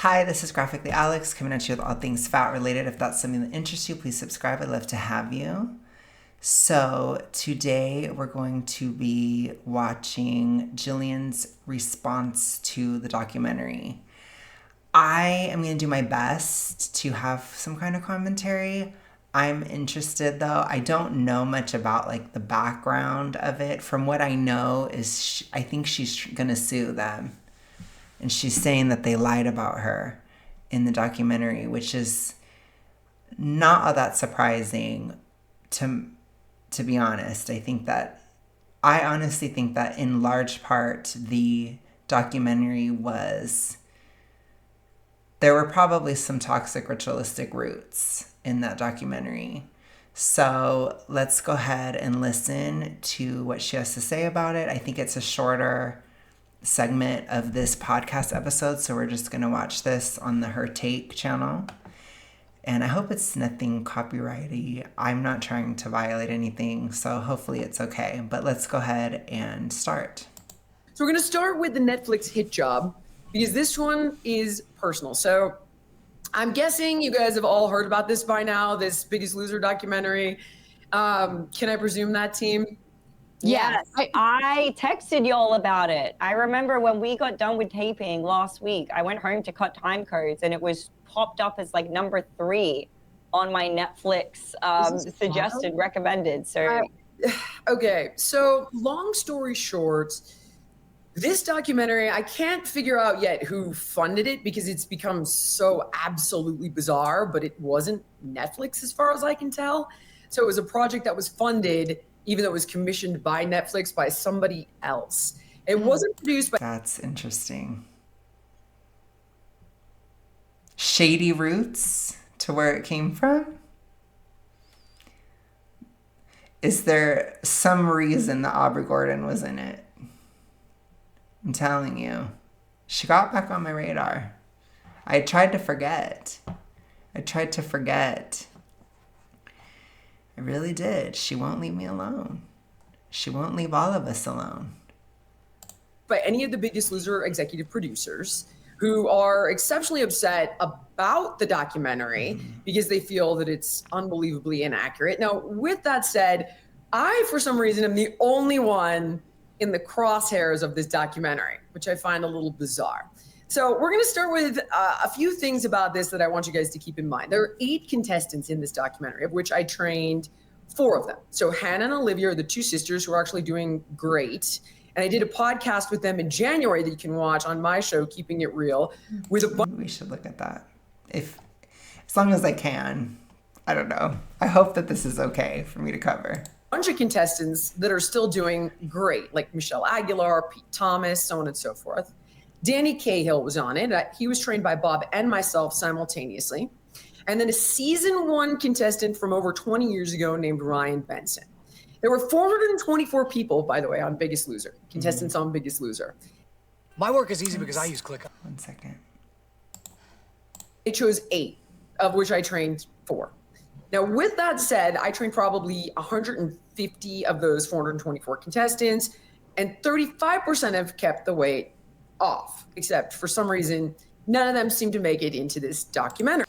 Hi, this is Graphically Alex coming at you with all things fat related. If that's something that interests you, please subscribe. I'd love to have you. So today we're going to be watching Jillian's response to the documentary. I am going to do my best to have some kind of commentary. I'm interested though. I don't know much about like the background of it. From what I know is I think she's going to sue them. And she's saying that they lied about her in the documentary, which is not all that surprising to be honest. I honestly think that in large part the documentary was, there were probably some toxic ritualistic roots in that documentary. So let's go ahead and listen to what she has to say about it. I think it's a shorter segment of this podcast episode, so we're just going to watch this on the Her Take channel. And I hope it's nothing copyrighty. I'm not trying to violate anything, so hopefully it's okay. But let's go ahead and start. So we're going to start with the Netflix hit job, because this one is personal. So I'm guessing you guys have all heard about this by now, this Biggest Loser documentary. Can I presume that, team? Yes, I texted y'all about it. I remember when we got done with taping last week, I went home to cut time codes and it was popped up as like number 3 on my Netflix suggested, recommended. So, okay. So long story short, this documentary, I can't figure out yet who funded it because it's become so absolutely bizarre, but it wasn't Netflix as far as I can tell. So it was a project that was funded, even though it was commissioned by Netflix by somebody else. It wasn't produced by... That's interesting. Shady roots to where it came from? Is there some reason that Aubrey Gordon was in it? I'm telling you. She got back on my radar. I tried to forget. I really did. She won't leave me alone. She won't leave all of us alone. By any of the Biggest Loser executive producers who are exceptionally upset about the documentary because they feel that it's unbelievably inaccurate. Now, with that said, I, for some reason, am the only one in the crosshairs of this documentary, which I find a little bizarre. So we're going to start with a few things about this that I want you guys to keep in mind. There are 8 contestants in this documentary, of which I trained 4 of them. So Hannah and Olivia are the 2 sisters who are actually doing great. And I did a podcast with them in January that you can watch on my show, Keeping It Real, with a bunch. We should look at that. As long as I can. I don't know. I hope that this is okay for me to cover. Bunch of contestants that are still doing great, like Michelle Aguilar, Pete Thomas, so on and so forth. Danny Cahill was on it. He was trained by Bob and myself simultaneously. And then a season 1 contestant from over 20 years ago named Ryan Benson. There were 424 people, by the way, on Biggest Loser, contestants on Biggest Loser. My work is easy because I use ClickUp. 1 second. They chose 8, of which I trained 4. Now, with that said, I trained probably 150 of those 424 contestants, and 35% have kept the weight off, except for some reason, none of them seem to make it into this documentary.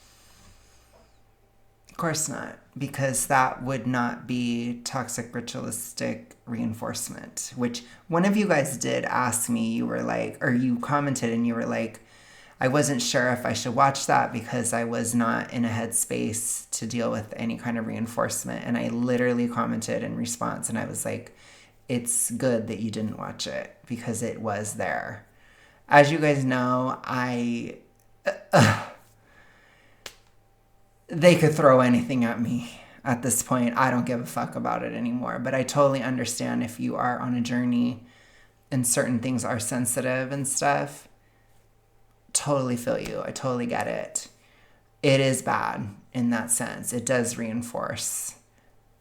Of course not, because that would not be toxic ritualistic reinforcement, which one of you guys did ask me. You were like, or you commented and you were like, I wasn't sure if I should watch that because I was not in a headspace to deal with any kind of reinforcement. And I literally commented in response and I was like, it's good that you didn't watch it because it was there. As you guys know, they could throw anything at me at this point. I don't give a fuck about it anymore. But I totally understand if you are on a journey and certain things are sensitive and stuff. Totally feel you. I totally get it. It is bad in that sense. It does reinforce.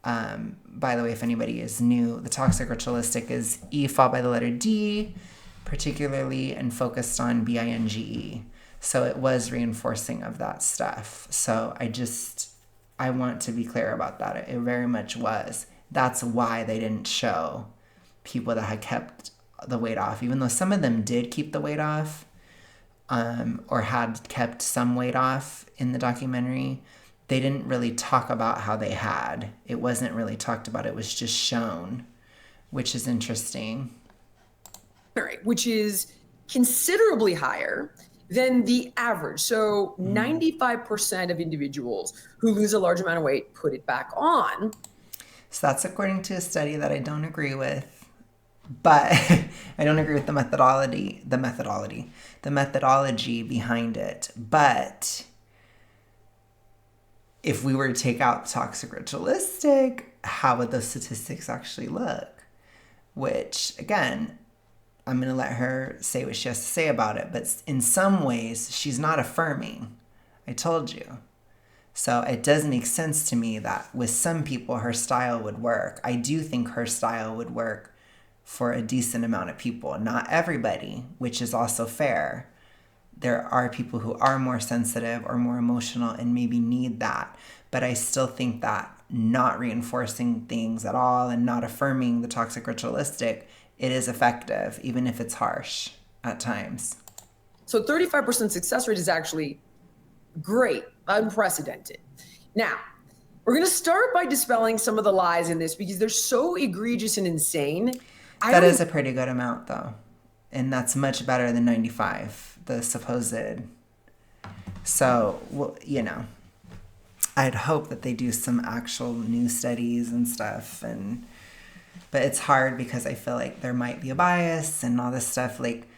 By the way, if anybody is new, the toxic ritualistic is E followed by the letter D, particularly and focused on binge. So it was reinforcing of that stuff. So I want to be clear about that. It very much was. That's why they didn't show people that had kept the weight off. Even though some of them did keep the weight off, or had kept some weight off in the documentary, they didn't really talk about how they had. It wasn't really talked about. It was just shown, which is interesting. Which is considerably higher than the average. So 95% of individuals who lose a large amount of weight put it back on. So that's according to a study that I don't agree with. But I don't agree with the methodology behind it. But if we were to take out the toxic ritualistic, how would those statistics actually look? Which, again, I'm going to let her say what she has to say about it. But in some ways, she's not affirming. I told you. So it does make sense to me that with some people, her style would work. I do think her style would work for a decent amount of people. Not everybody, which is also fair. There are people who are more sensitive or more emotional and maybe need that. But I still think that not reinforcing things at all and not affirming the toxic ritualistic, it is effective, even if it's harsh at times. So 35% success rate is actually great, unprecedented. Now, we're going to start by dispelling some of the lies in this because they're so egregious and insane. That is a pretty good amount, though. And that's much better than 95, the supposed. So, well, you know, I'd hope that they do some actual new studies and stuff. But it's hard because I feel like there might be a bias and all this stuff. Like,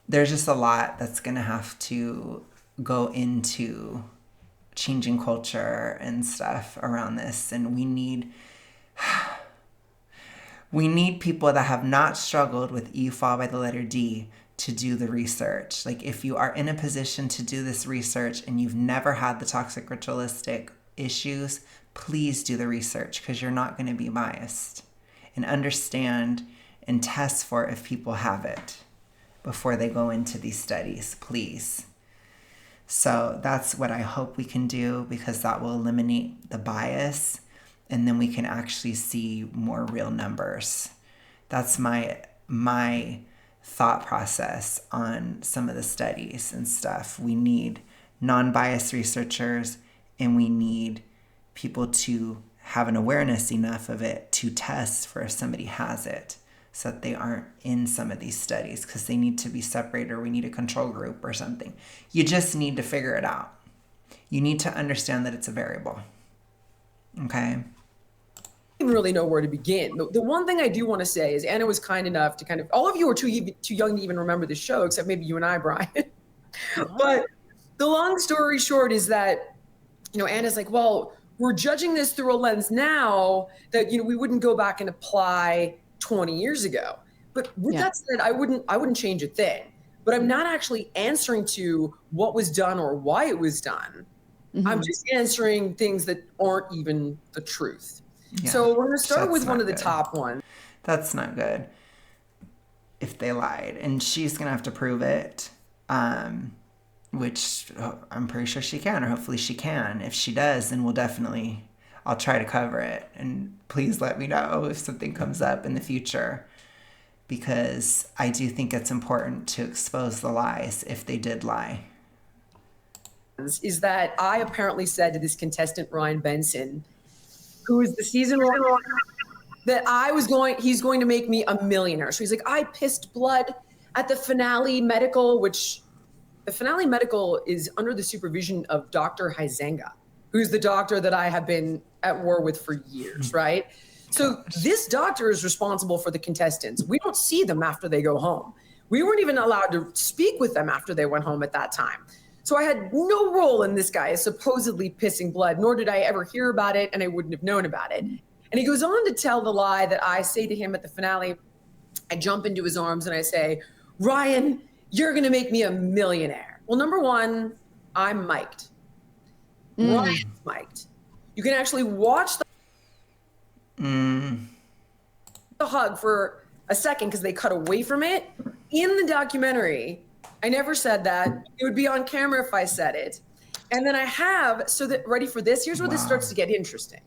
there's just a lot that's going to have to go into changing culture and stuff around this. And we need people that have not struggled with You Fall by the Letter D to do the research. Like, if you are in a position to do this research and you've never had the toxic ritualistic issues, please do the research because you're not going to be biased. And understand and test for if people have it before they go into these studies, please. So that's what I hope we can do because that will eliminate the bias and then we can actually see more real numbers. That's my thought process on some of the studies and stuff. We need non-biased researchers and we need people to have an awareness enough of it to test for if somebody has it so that they aren't in some of these studies because they need to be separated or we need a control group or something. You just need to figure it out. You need to understand that it's a variable. Okay? I don't really know where to begin. The one thing I do want to say is Anna was kind enough to all of you are too young to even remember the show, except maybe you and I, Brian. But the long story short is that, Anna's like, well, we're judging this through a lens now that, we wouldn't go back and apply 20 years ago. But with that said, I wouldn't change a thing. But I'm not actually answering to what was done or why it was done. Mm-hmm. I'm just answering things that aren't even the truth. Yeah, so we're going to start with one of the top ones. That's not good. If they lied. And she's going to have to prove it, which I'm pretty sure she can, or hopefully she can. If she does, then I'll try to cover it. And please let me know if something comes up in the future, because I do think it's important to expose the lies if they did lie. Is that I apparently said to this contestant, Ryan Benson, who is the season one, that he's going to make me a millionaire. So he's like, I pissed blood at the finale medical, which the finale medical is under the supervision of Dr. Huizenga, who's the doctor that I have been at war with for years, right? So this doctor is responsible for the contestants. We don't see them after they go home. We weren't even allowed to speak with them after they went home at that time. So I had no role in this guy supposedly pissing blood, nor did I ever hear about it, and I wouldn't have known about it. And he goes on to tell the lie that I say to him at the finale. I jump into his arms and I say, Ryan, you're going to make me a millionaire. Well, number one, I'm mic'd. Ryan's mic'd. You can actually watch the hug for a second because they cut away from it. In the documentary, I never said that. It would be on camera if I said it. And then ready for this? Here's where this starts to get interesting.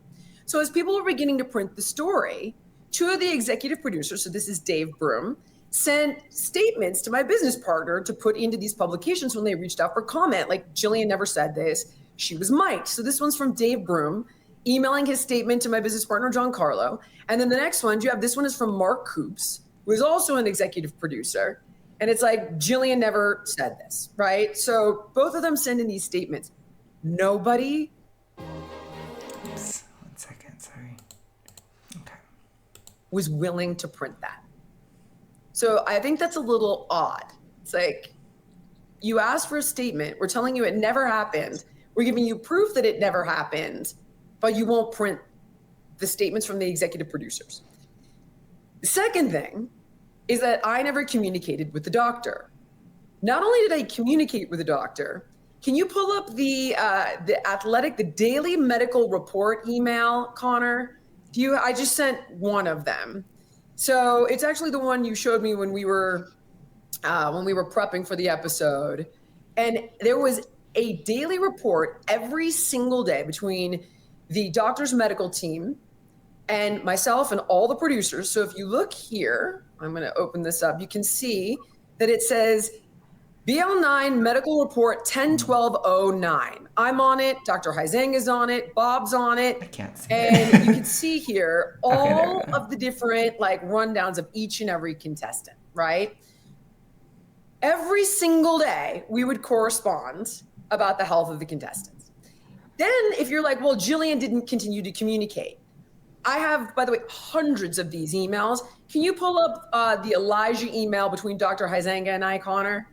So as people are beginning to print the story, two of the executive producers, so this is Dave Broom sent statements to my business partner to put into these publications when they reached out for comment. Like Jillian never said this. She was mic'd. So this one's from Dave Broom, emailing his statement to my business partner, John Carlo. And then the next one, this one is from Mark Coops, who is also an executive producer. And it's like, Jillian never said this, right? So both of them send in these statements. Nobody. Oops, 1 second, sorry. Okay. Was willing to print that. So I think that's a little odd. It's like, you asked for a statement. We're telling you it never happened. We're giving you proof that it never happened, but you won't print the statements from the executive producers. The second thing is that I never communicated with the doctor. Not only did I communicate with the doctor, can you pull up the daily medical report email, Connor? I just sent one of them. So it's actually the one you showed me when we were prepping for the episode. And there was a daily report every single day between the doctor's medical team and myself and all the producers. So if you look here, I'm going to open this up. You can see that it says BL9 medical report 10/12/09. I'm on it. Dr. Huizang is on it. Bob's on it. I can't see and it. You can see here all of the different rundowns of each and every contestant, right? Every single day we would correspond about the health of the contestants. Then if you're like, well, Jillian didn't continue to communicate. I have, by the way, hundreds of these emails. Can you pull up the Elijah email between Dr. Huizanga and I, Connor?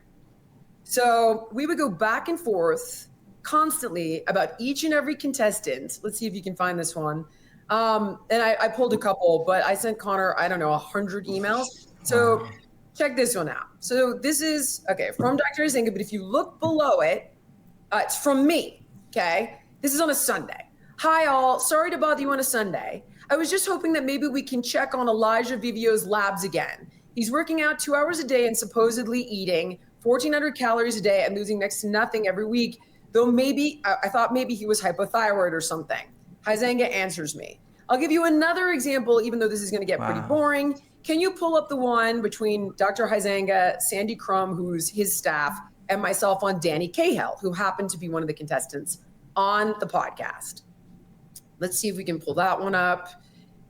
So we would go back and forth constantly about each and every contestant. Let's see if you can find this one. And I pulled a couple, but I sent Connor, 100 emails. So check this one out. So this is, from Dr. Huizanga, but if you look below it, it's from me, okay? This is on a Sunday. Hi all, sorry to bother you on a Sunday. I was just hoping that maybe we can check on Elijah Vivio's labs again. He's working out 2 hours a day and supposedly eating 1,400 calories a day and losing next to nothing every week, though maybe, I thought maybe he was hypothyroid or something. Huizanga answers me. I'll give you another example, even though this is gonna get pretty boring. Can you pull up the one between Dr. Huizanga, Sandy Crum, who's his staff, and myself on Danny Cahill, who happened to be one of the contestants on the podcast? Let's see if we can pull that one up.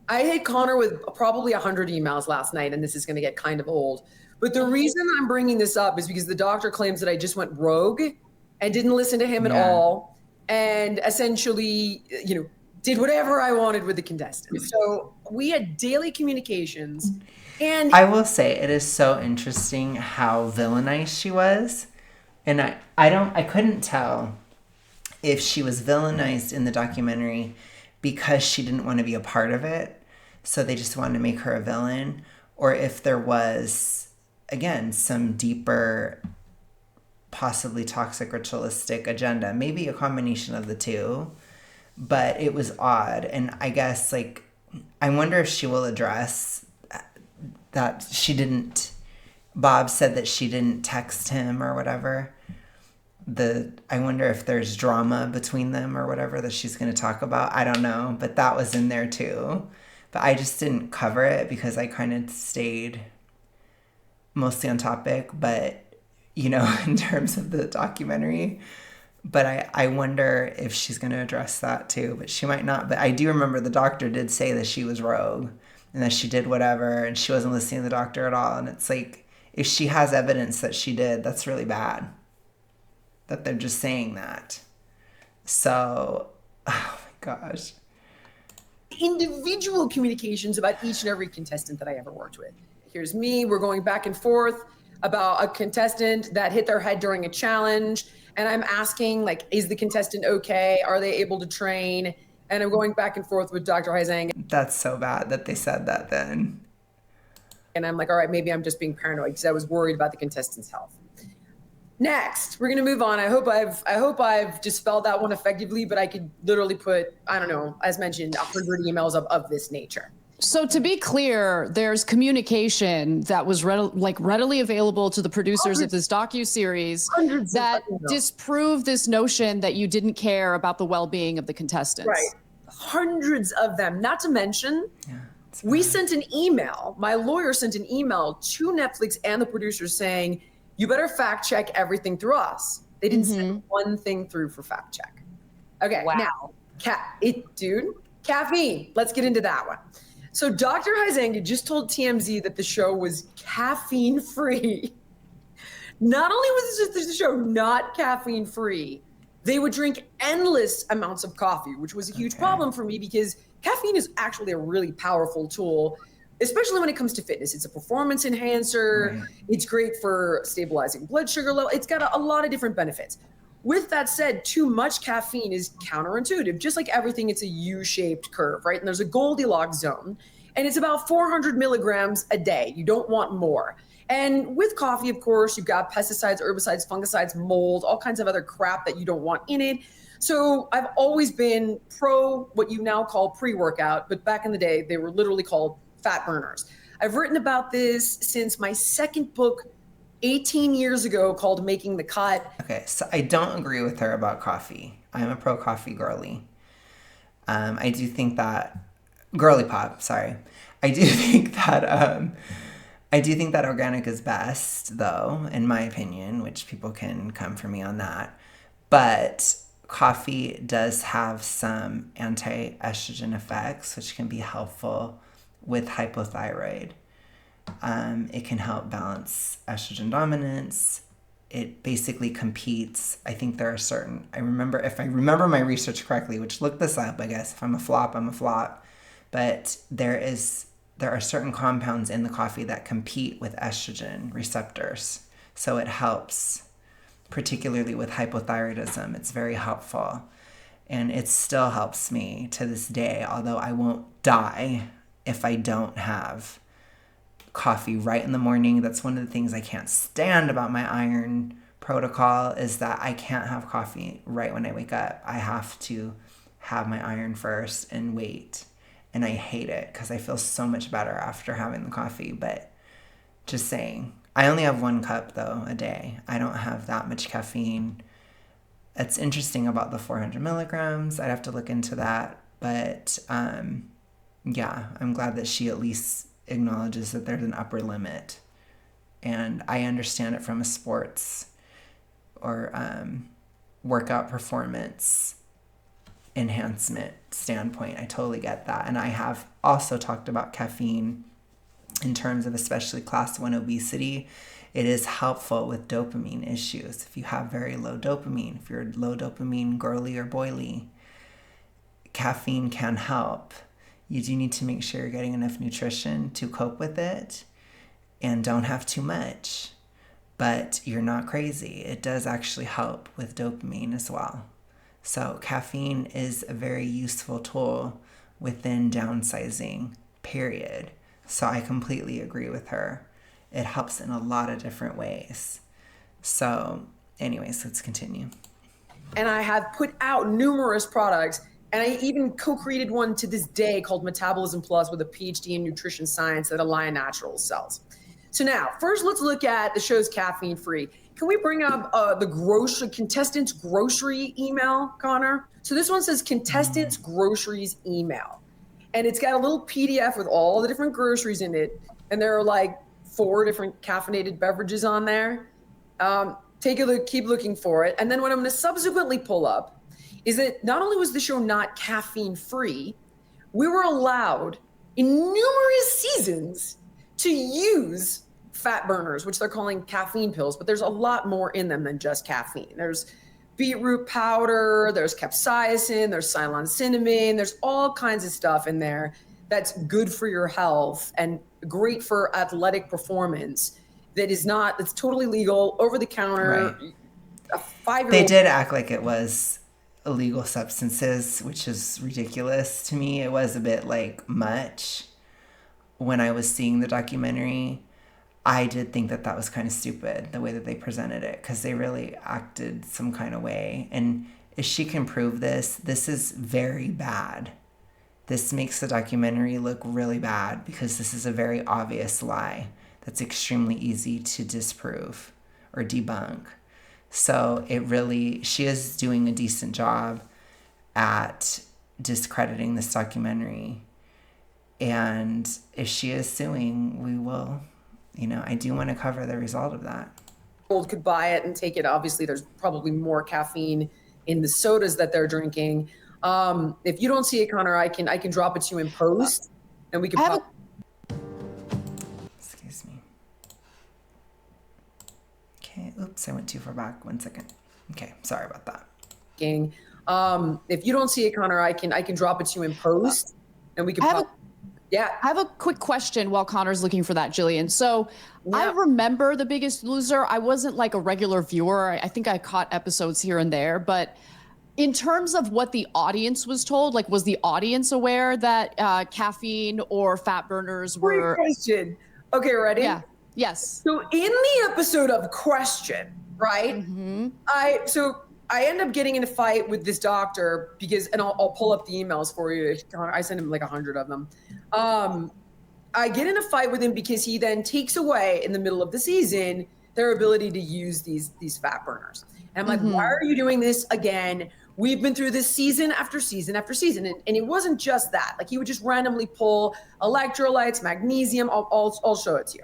I hit Connor with probably 100 emails last night, and this is going to get kind of old. But the reason I'm bringing this up is because the doctor claims that I just went rogue and didn't listen to him at all, and essentially, did whatever I wanted with the contestants. So we had daily communications, and I will say it is so interesting how villainized she was, and I couldn't tell if she was villainized in the documentary because she didn't want to be a part of it, so they just wanted to make her a villain, or if there was, again, some deeper, possibly toxic ritualistic agenda, maybe a combination of the two, but it was odd. And I guess, I wonder if she will address that Bob said that she didn't text him or whatever. I wonder if there's drama between them or whatever that she's going to talk about. I don't know, but that was in there too. But I just didn't cover it because I kind of stayed mostly on topic, but, in terms of the documentary. But I wonder if she's going to address that too, but she might not. But I do remember the doctor did say that she was rogue and that she did whatever and she wasn't listening to the doctor at all. And it's like, if she has evidence that she did, that's really bad that they're just saying that. So, oh my gosh. Individual communications about each and every contestant that I ever worked with. Here's me, we're going back and forth about a contestant that hit their head during a challenge. And I'm asking, is the contestant okay? Are they able to train? And I'm going back and forth with Dr. Huizang. That's so bad that they said that then. And I'm like, all right, maybe I'm just being paranoid because I was worried about the contestant's health. Next, we're going to move on. I hope I've dispelled that one effectively, but I could literally put, I don't know, as mentioned, 100 emails of this nature. So to be clear, there's communication that was readily available to the producers of this docuseries that disproved this notion that you didn't care about the well-being of the contestants. Right. Hundreds of them, not to mention We sent an email. My lawyer sent an email to Netflix and the producers saying, you better fact check everything through us. They didn't send one thing through for fact check. Okay, Wow. now, caffeine. Let's get into that one. So Dr. Huizenga just told TMZ that the show was caffeine free. Not only was the show not caffeine free, they would drink endless amounts of coffee, which was a huge problem for me because caffeine is actually a really powerful tool, especially when it comes to fitness. It's a performance enhancer. Right. It's great for stabilizing blood sugar level. It's got a lot of different benefits. With that said, too much caffeine is counterintuitive. Just like everything, it's a U-shaped curve, right? And there's a Goldilocks zone, and it's about 400 milligrams a day. You don't want more. And with coffee, of course, you've got pesticides, herbicides, fungicides, mold, all kinds of other crap that you don't want in it. So I've always been pro what you now call pre-workout, but back in the day, they were literally called fat burners. I've written about this since my second book 18 years ago called Making the Cut. Okay, so I don't agree with her about coffee. I'm a pro coffee girly. I do think that girly pop, sorry. I do think that organic is best, though, in my opinion, which people can come for me on that. But coffee does have some anti-estrogen effects, which can be helpful with hypothyroid. It can help balance estrogen dominance. It basically competes. I think there are certain, if I remember my research correctly, which look this up, I guess. If I'm a flop, I'm a flop. But there are certain compounds in the coffee that compete with estrogen receptors. So it helps, particularly with hypothyroidism. It's very helpful. And it still helps me to this day, although I won't die if I don't have coffee right in the morning. That's one of the things I can't stand about my iron protocol is that I can't have coffee right when I wake up. I have to have my iron first and wait. And I hate it because I feel so much better after having the coffee. But just saying, I only have 1 cup, though, a day. I don't have that much caffeine. It's interesting about the 400 milligrams. I'd have to look into that. But, yeah, I'm glad that she at least acknowledges that there's an upper limit. And I understand it from a sports or workout performance enhancement standpoint. I totally get that. And I have also talked about caffeine in terms of especially class 1 obesity. It is helpful with dopamine issues. If you have very low dopamine, if you're low dopamine girly or boily, caffeine can help. You do need to make sure you're getting enough nutrition to cope with it and don't have too much. But you're not crazy. It does actually help with dopamine as well. So caffeine is a very useful tool within downsizing, period. So I completely agree with her. It helps in a lot of different ways. So anyways, let's continue. And I have put out numerous products, and I even co-created one to this day called Metabolism Plus with a PhD in nutrition science that Align Naturals sells. So now, first let's look at the show's caffeine free. Can we bring up the contestants grocery email, Connor? So this one says contestants groceries email. And it's got a little PDF with all the different groceries in it. And there are like 4 different caffeinated beverages on there. Take a look, keep looking for it. And then what I'm gonna subsequently pull up is that not only was the show not caffeine free, we were allowed in numerous seasons to use fat burners, which they're calling caffeine pills, but there's a lot more in them than just caffeine. There's beetroot powder, there's capsaicin, there's Ceylon-cinnamon, there's all kinds of stuff in there that's good for your health and great for athletic performance that's totally legal, over the counter. Right. A 5-year-old. They did act like it was illegal substances, which is ridiculous to me. It was a bit like much when I was seeing the documentary. I did think that was kind of stupid, the way that they presented it, because they really acted some kind of way. And if she can prove this is very bad. This makes the documentary look really bad because this is a very obvious lie that's extremely easy to disprove or debunk. So she is doing a decent job at discrediting this documentary. And if she is suing, we will, I do want to cover the result of that. Could buy it and take it. Obviously, there's probably more caffeine in the sodas that they're drinking. If you don't see it, Connor, I can drop it to you in post, and we can. Excuse me. Okay. Oops, I went too far back. 1 second. Okay, sorry about that. If you don't see it, Connor, I can drop it to you in post, and we can. I have a quick question while Connor's looking for that, Jillian. So I remember The Biggest Loser. I wasn't like a regular viewer. I think I caught episodes here and there, but in terms of what the audience was told, like, was the audience aware that caffeine or fat burners were? Great question. Okay, ready? Yeah. Yes. So in the episode of Question, right? Mm-hmm. I end up getting in a fight with this doctor because, and I'll pull up the emails for you. I sent him like 100 of them. I get in a fight with him because he then takes away in the middle of the season their ability to use these fat burners. And I'm like, why are you doing this again? We've been through this season after season after season. And it wasn't just that. Like, he would just randomly pull electrolytes, magnesium. I'll show it to you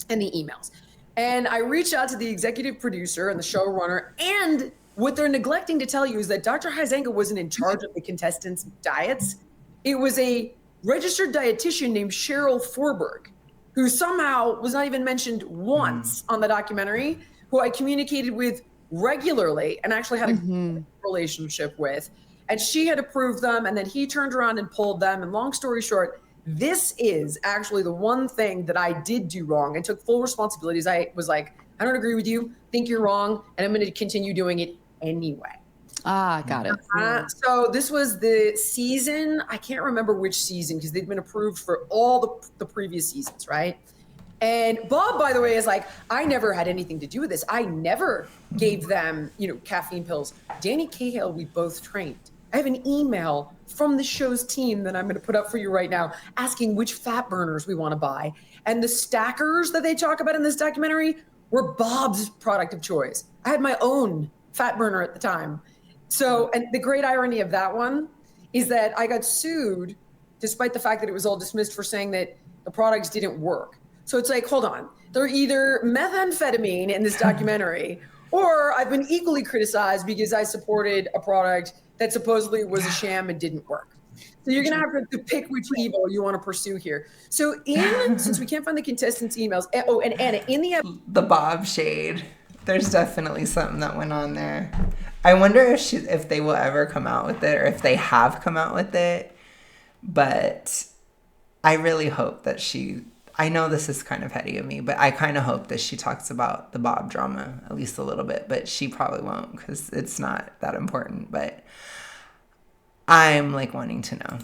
in the emails. And I reached out to the executive producer and the showrunner, and what they're neglecting to tell you is that Dr. Huizenga wasn't in charge of the contestants' diets. It was a registered dietitian named Cheryl Forberg, who somehow was not even mentioned once on the documentary, who I communicated with regularly and actually had a relationship with. And she had approved them, and then he turned around and pulled them. And long story short, this is actually the one thing that I did do wrong and took full responsibilities. I was like, I don't agree with you, think you're wrong, and I'm going to continue doing it anyway. Got it. So this was the season, I can't remember which season because they'd been approved for all the previous seasons, right? And Bob, by the way, is like, I never had anything to do with this. I never gave them, caffeine pills. Danny Cahill, we both trained. I have an email from the show's team that I'm going to put up for you right now asking which fat burners we want to buy. And the stackers that they talk about in this documentary were Bob's product of choice. I had my own fat burner at the time. So, and the great irony of that one is that I got sued despite the fact that it was all dismissed for saying that the products didn't work. So it's like, hold on, they're either methamphetamine in this documentary, or I've been equally criticized because I supported a product that supposedly was a sham and didn't work. So you're going to have to pick which evil you want to pursue here. So since we can't find the contestants' emails, and Anna, in the Bob shade, there's definitely something that went on there. I wonder if they will ever come out with it, or if they have come out with it. But I really hope that I know this is kind of petty of me, but I kind of hope that she talks about the Bob drama at least a little bit, but she probably won't because it's not that important. But I'm like wanting to know.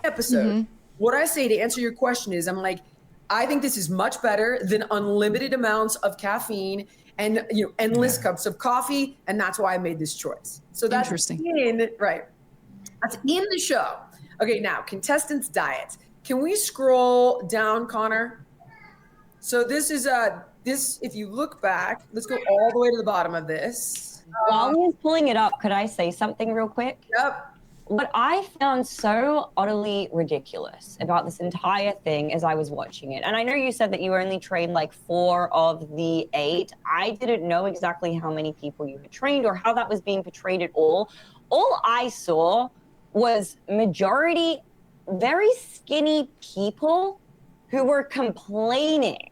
Episode. What I say to answer your question is, I'm like, I think this is much better than unlimited amounts of caffeine and endless cups of coffee, and that's why I made this choice. So that's interesting. That's in the show. Okay, now contestants' diets. Can we scroll down, Connor? So this is if you look back, let's go all the way to the bottom of this. While he's pulling it up, could I say something real quick? Yep. What I found so utterly ridiculous about this entire thing as I was watching it, and I know you said that you only trained like 4 of the 8. I didn't know exactly how many people you had trained or how that was being portrayed at all. All I saw was majority very skinny people who were complaining,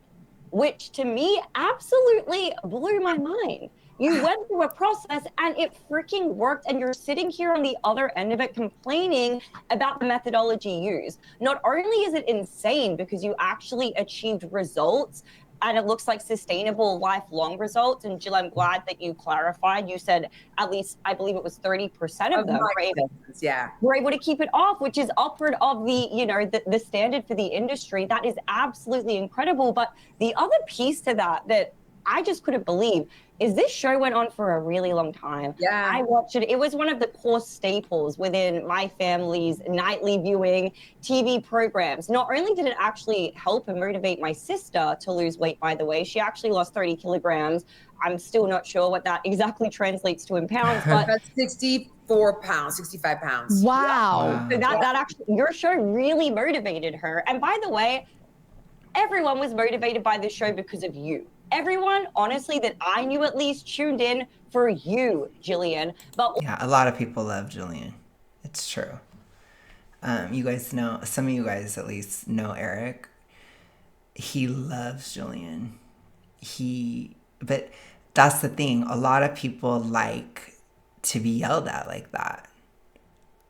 which to me absolutely blew my mind. You went through a process and it freaking worked, and you're sitting here on the other end of it complaining about the methodology used. Not only is it insane because you actually achieved results and it looks like sustainable lifelong results, and Jill, I'm glad that you clarified. You said at least, I believe it was 30% of them were able to keep it off, which is upward of the standard for the industry. That is absolutely incredible. But the other piece to that I just couldn't believe this show went on for a really long time. Yeah. I watched it. It was one of the core staples within my family's nightly viewing TV programs. Not only did it actually help and motivate my sister to lose weight, by the way, she actually lost 30 kilograms. I'm still not sure what that exactly translates to in pounds, but About 64 pounds, 65 pounds. Wow. so that actually, your show really motivated her. And by the way, everyone was motivated by this show because of you. Everyone, honestly, that I knew at least tuned in for you, Jillian. But Yeah, a lot of people love Jillian. It's true. You guys know, some of you guys at least know Eric. He loves Jillian. But that's the thing. A lot of people like to be yelled at like that.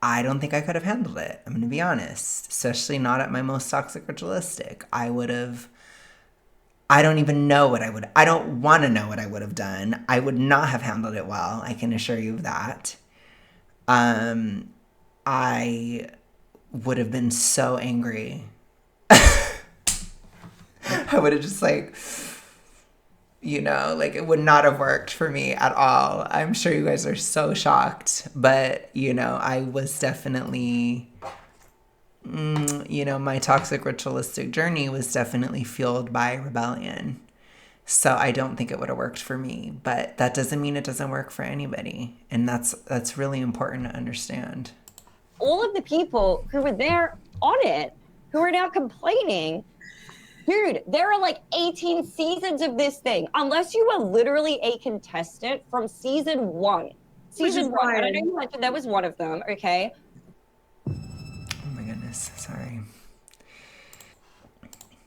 I don't think I could have handled it. I'm going to be honest. Especially not at my most toxic ritualistic. I don't even know what I don't want to know what I would have done. I would not have handled it well. I can assure you of that. I would have been so angry. I would have just it would not have worked for me at all. I'm sure you guys are so shocked, but I was definitely, my toxic ritualistic journey was definitely fueled by rebellion. So I don't think it would have worked for me, but that doesn't mean it doesn't work for anybody. And that's really important to understand. all of the people who were there on it, who are now complaining, dude, there are like 18 seasons of this thing. Unless you were literally a contestant from season one. Season one. And I know you mentioned that was one of them, okay? Oh my goodness, sorry.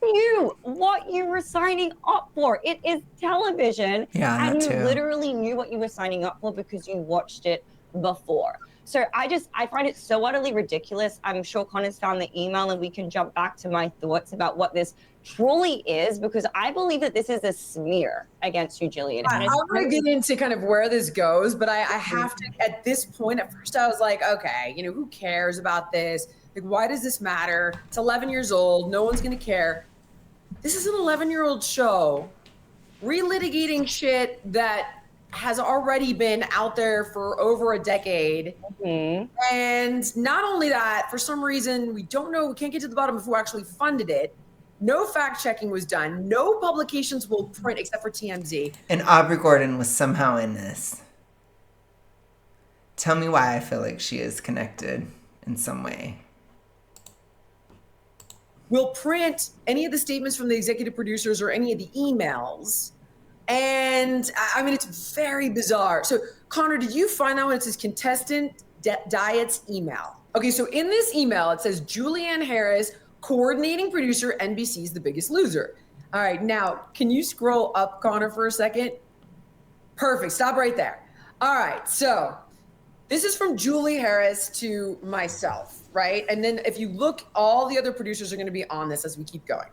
You what you were signing up for. It is television. Yeah, and that you too. literally knew what you were signing up for because you watched it before. So I find it so utterly ridiculous. I'm sure Connor's found the email and we can jump back to my thoughts about what this truly is, because I believe that this is a smear against you, Jillian. I'm going to get into kind of where this goes, but I have to, at this point, at first I was like, okay, who cares about this? Like, why does this matter? It's 11 years old. No one's going to care. This is an 11-year-old show relitigating shit that has already been out there for over a decade. Mm-hmm. And not only that, for some reason, we can't get to the bottom of who actually funded it. No fact checking was done. No publications will print except for TMZ. And Aubrey Gordon was somehow in this. Tell me why I feel like she is connected in some way. Will print any of the statements from the executive producers or any of the emails. And I mean, it's very bizarre. So Connor, did you find out when it says contestant diets email? Okay, so in this email, it says Julianne Harris, coordinating producer, NBC's The Biggest Loser. All right, now, can you scroll up, Connor, for a second? Perfect, stop right there. All right, so this is from Julie Harris to myself, right? And then if you look, all the other producers are gonna be on this as we keep going.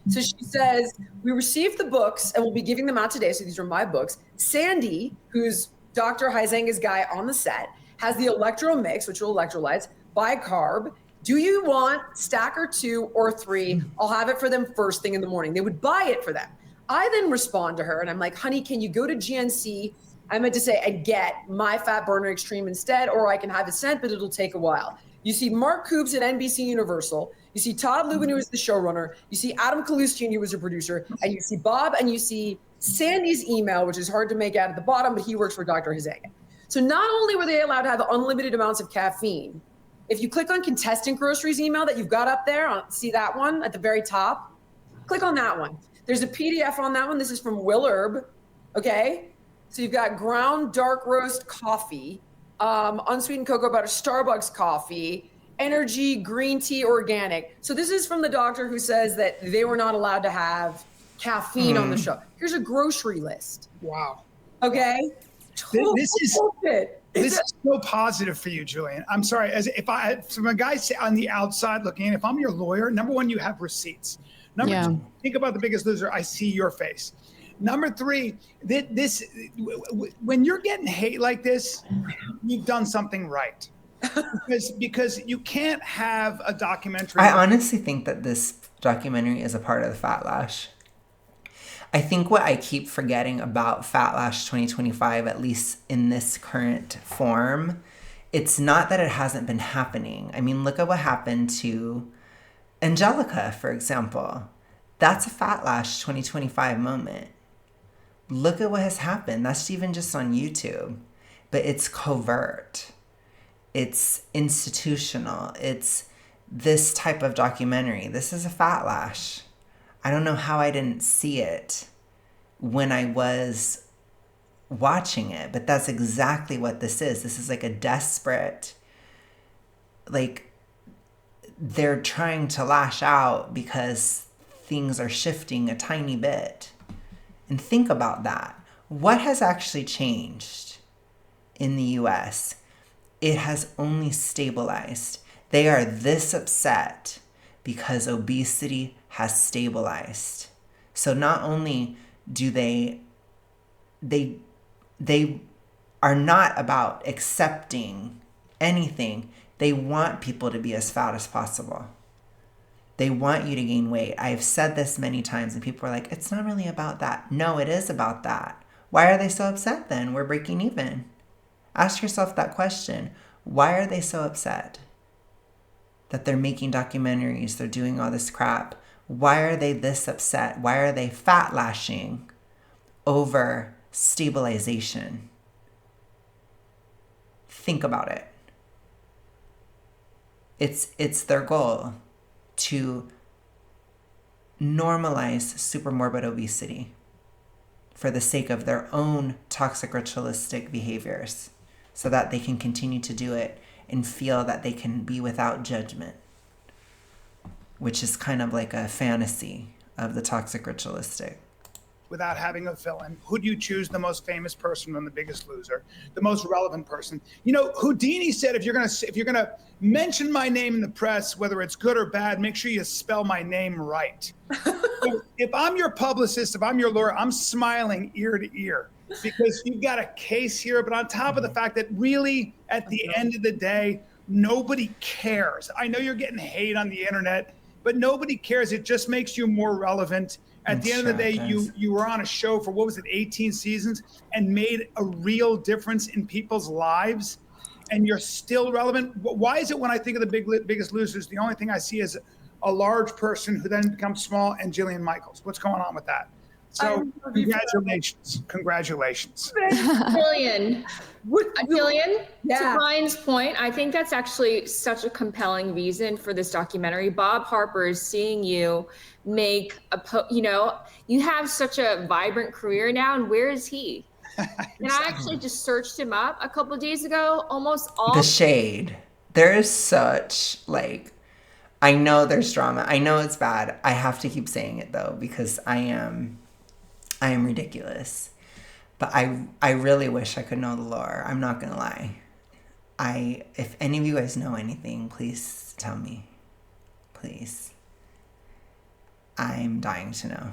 So she says, we received the books and we'll be giving them out today. So these are my books. Sandy, who's Dr. Huizenga's guy on the set, has the electro mix, which are electrolytes, bicarb. Do you want stacker 2 or 3? I'll have it for them first thing in the morning. They would buy it for them. I then respond to her and I'm like, honey, can you go to GNC? I meant to say, and get my Fat Burner Extreme instead, or I can have it sent, but it'll take a while. You see Mark Coops at NBC Universal. You see Todd Lubin, who is the showrunner. You see Adam Kalustian, who was a producer. And you see Bob, and you see Sandy's email, which is hard to make out at the bottom, but he works for Dr. Huizenga. So not only were they allowed to have unlimited amounts of caffeine, if you click on contestant groceries email that you've got up there, see that one at the very top? Click on that one. There's a PDF on that one. This is from Will Herb, okay? So you've got ground dark roast coffee, unsweetened cocoa butter, Starbucks coffee, energy, green tea, organic. So this is from the doctor who says that they were not allowed to have caffeine on the show. Here's a grocery list. Wow. Okay? This is so positive for you, Julian. I'm sorry. From a guy on the outside looking in, if I'm your lawyer, number one, you have receipts. Number two, think about The Biggest Loser. I see your face. Number three, when you're getting hate like this, you've done something right. because you can't have a documentary. I honestly think that this documentary is a part of the Fat Lash. I think what I keep forgetting about Fatlash 2025, at least in this current form, it's not that it hasn't been happening. I mean, look at what happened to Angelica, for example. That's a Fatlash 2025 moment. Look at what has happened. That's even just on YouTube. But it's covert. It's institutional. It's this type of documentary. This is a Fatlash. I don't know how I didn't see it when I was watching it, but that's exactly what this is. This is like a desperate, like, they're trying to lash out because things are shifting a tiny bit. And think about that. What has actually changed in the US? It has only stabilized. They are this upset because obesity has stabilized. So not only do they are not about accepting anything. They want people to be as fat as possible. They want you to gain weight. I've said this many times and people are like, it's not really about that. No, it is about that. Why are they so upset then? We're breaking even. Ask yourself that question. Why are they so upset that they're making documentaries, they're doing all this crap? Why are they this upset? Why are they fat lashing over stabilization? Think about it. It's their goal to normalize supermorbid obesity for the sake of their own toxic ritualistic behaviors so that they can continue to do it and feel that they can be without judgment, which is kind of like a fantasy of the toxic ritualistic. Without having a villain, who do you choose? The most famous person from The Biggest Loser, the most relevant person? You know, Houdini said, if you're gonna mention my name in the press, whether it's good or bad, make sure you spell my name right. So if I'm your publicist, if I'm your lawyer, I'm smiling ear to ear because you've got a case here. But on top of the fact that really, at the end of the day, nobody cares. I know you're getting hate on the internet, but nobody cares. It just makes you more relevant. At the end of the day, you were on a show for, 18 seasons and made a real difference in people's lives, and you're still relevant. Why is it when I think of The Biggest Losers, the only thing I see is a large person who then becomes small and Jillian Michaels? What's going on with that? So congratulations. Jillian, to Ryan's point, I think that's actually such a compelling reason for this documentary. Bob Harper is seeing you make you have such a vibrant career now, and where is he? And I actually just searched him up a couple of days ago. Almost all the shade. There is such, like, I know there's drama. I know it's bad. I have to keep saying it though, because I am ridiculous. But I really wish I could know the lore. I'm not gonna lie. If any of you guys know anything, please tell me. Please. I'm dying to know.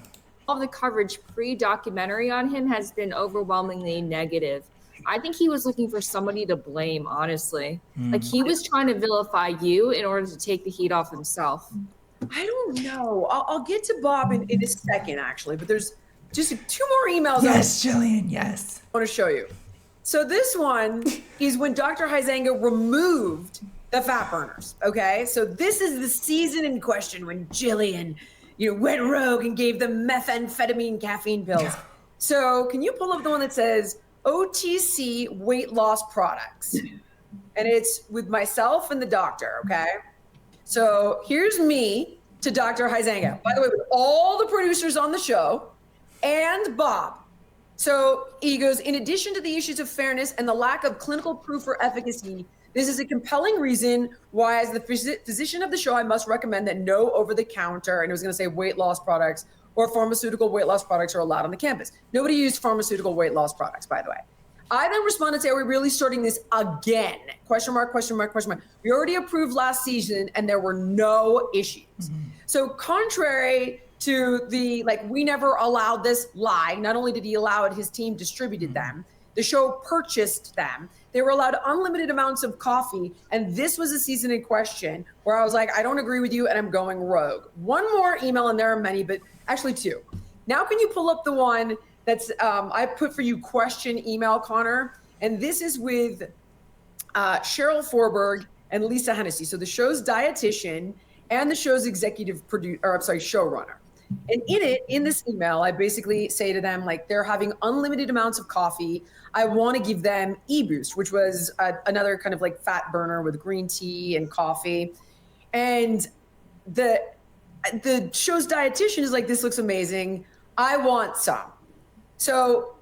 of the coverage pre-documentary on him has been overwhelmingly negative. I think he was looking for somebody to blame, honestly. Like he was trying to vilify you in order to take the heat off himself. I don't know. I'll get to Bob in a second, actually, but there's just 2 more emails. Yes, Jillian, yes. I want to show you. So this one is when Dr. Huizenga removed the fat burners, okay? So this is the season in question when Jillian, went rogue and gave them methamphetamine caffeine pills. So can you pull up the one that says OTC weight loss products? And it's with myself and the doctor, okay? So here's me to Dr. Huizenga. By the way, with all the producers on the show and Bob. So he goes, in addition to the issues of fairness and the lack of clinical proof for efficacy, this is a compelling reason why, as the physician of the show, I must recommend that no over-the-counter, and it was going to say weight loss products or pharmaceutical weight loss products are allowed on the campus. Nobody used pharmaceutical weight loss products, by the way. I then responded, say, are we really starting this again? Question mark, question mark, question mark. We already approved last season and there were no issues. So contrary to the, we never allowed this lie, not only did he allow it, his team distributed them. The show purchased them. They were allowed unlimited amounts of coffee. And this was a season in question where I was like, I don't agree with you and I'm going rogue. One more email, and there are many, but actually 2. Now can you pull up the one that's I put for you question email, Connor? And this is with Cheryl Forberg and Lisa Hennessy. So the show's dietitian and the show's showrunner. And in this email, I basically say to them, like, they're having unlimited amounts of coffee. I want to give them e-boost, which was another kind of like fat burner with green tea and coffee. And the show's dietitian is like, this looks amazing. I want some. So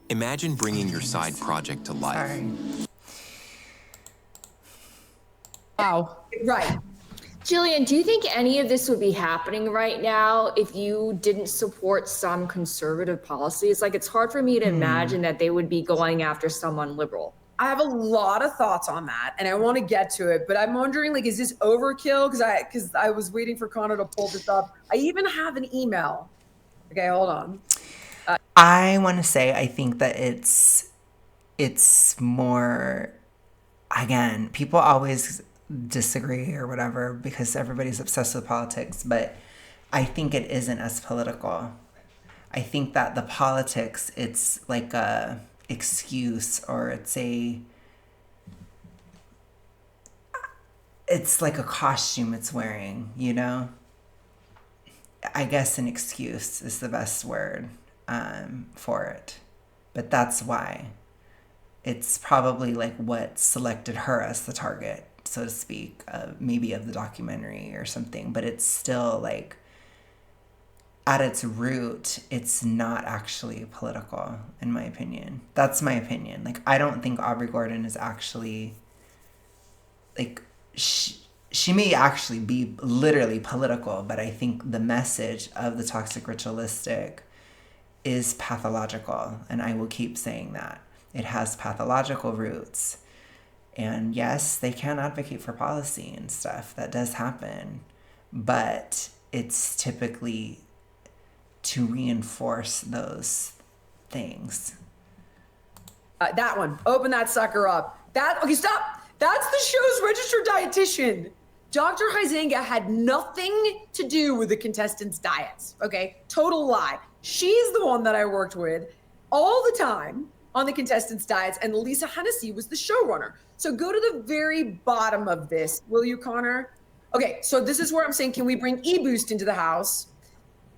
imagine bringing your side project to life. Sorry. Wow. Right. Jillian, do you think any of this would be happening right now if you didn't support some conservative policies? Like, it's hard for me to imagine that they would be going after someone liberal. I have a lot of thoughts on that, and I want to get to it, but I'm wondering, like, is this overkill? Because I was waiting for Connor to pull this up. I even have an email. Okay, hold on. I want to say I think that it's more, again, people always disagree or whatever because everybody's obsessed with politics, but I think it isn't as political. I think that the politics, it's like a excuse, or it's like a costume it's wearing, you know? I guess an excuse is the best word for it. But that's why. It's probably like what selected her as the target, so to speak, maybe of the documentary or something. But it's still like, at its root, it's not actually political, in my opinion. That's my opinion. Like, I don't think Aubrey Gordon is actually, like, she may actually be literally political, but I think the message of the toxic ritualistic is pathological, and I will keep saying that. It has pathological roots. And yes, they can advocate for policy and stuff. That does happen. But it's typically to reinforce those things. That one. Open that sucker up. Okay, stop. That's the show's registered dietitian. Dr. Huizenga had nothing to do with the contestants' diets. Okay, total lie. She's the one that I worked with all the time on the contestants' diets, and Lisa Hennessy was the showrunner. So go to the very bottom of this, will you, Connor? Okay, so this is where I'm saying, can we bring e-boost into the house?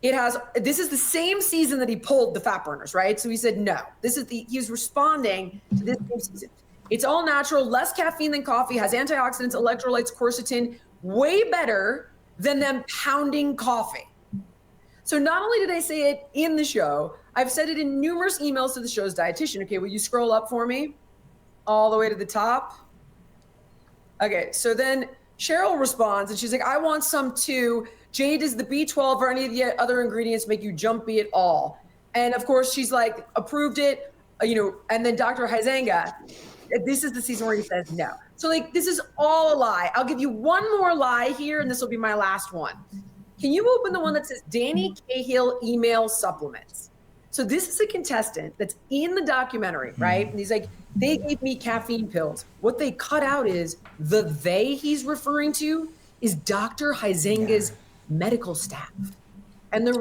This is the same season that he pulled the fat burners, right? So he said no. He was responding to this same season. It's all natural, less caffeine than coffee, has antioxidants, electrolytes, quercetin, way better than them pounding coffee. So not only did I say it in the show, I've said it in numerous emails to the show's dietitian. Okay, will you scroll up for me? All the way to the top. Okay, so then Cheryl responds and she's like, I want some too. Jade, does the B12 or any of the other ingredients make you jumpy at all? And of course, she's like, approved it, and then Dr. Huizenga, this is the season where he says no. So like, this is all a lie. I'll give you one more lie here, and this will be my last one. Can you open the one that says Danny Cahill email supplements? So this is a contestant that's in the documentary, right? And he's like, they gave me caffeine pills. What they cut out is the they he's referring to is Dr. Huizenga's medical staff. And the